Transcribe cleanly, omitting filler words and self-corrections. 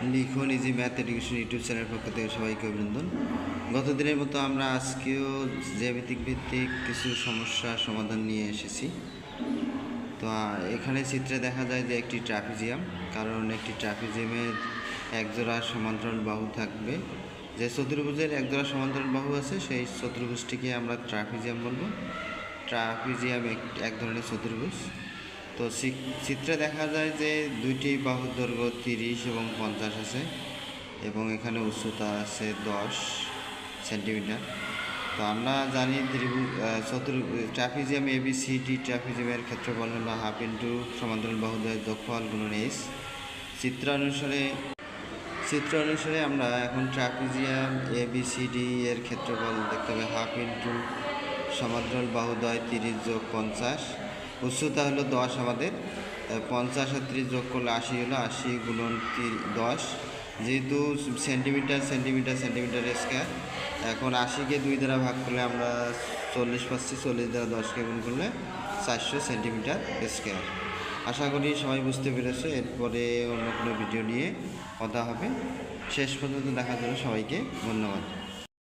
লিখুন easy math education YouTube চ্যানেলের পক্ষ থেকে সবাইকে অভিনন্দন। গত দিনের মতো আমরা আজকেও জ্যামিতিক ভিত্তিক কিছু সমস্যার সমাধান নিয়ে এসেছি। তো এখানে চিত্রে দেখা যায় যে একটি ট্রাপিজিয়াম, কারণ একটি ট্রাপিজিয়ামের একজোড়া সমান্তরাল বাহু থাকবে। যে চতুর্ভুজের একজোড়া সমান্তরাল বাহু আছে সেই চতুর্ভুজটিকে আমরা ট্রাপিজিয়াম বলবো। ট্রাপিজিয়াম এক ধরনের চতুর্ভুজ। তো চিত্রে দেখা যায় যে দুইটি বাহুর দৈর্ঘ্য 30 এবং 50 আছে এবং এখানে উচ্চতা আছে 10 সেন্টিমিটার। তো আমরা জানি ট্রাপিজিয়াম ABCD ট্রাপিজিয়ামের ক্ষেত্রফল হলো হাফ ইন্টু সমান্তরাল বাহুদ্বয়ের যোগফল গুণন h। চিত্র অনুসারে আমরা এখন ট্রাপিজিয়াম ABCD এর ক্ষেত্রফল দেখতে হবে হাফ ইন্টু সমান্তরাল বাহুদ্বয় 30 যোগ 50। উচ্চতা হলো 10, আমাদের 50 আর 30 যোগ করলে 80 হলো, 80 গুণন 10। যেহেতু সেন্টিমিটার স্কোয়ার, এখন 80কে 2 দ্বারা ভাগ করলে আমরা 40 পাচ্ছি, 40 দ্বারা 10কে গুণ করলে 400 সেন্টিমিটার স্কোয়ার। আশা করি সবাই বুঝতে পেরেছে। এরপরে অন্য কোনো ভিডিও নিয়ে কথা হবে। শেষ পর্যন্ত দেখার জন্য সবাইকে ধন্যবাদ।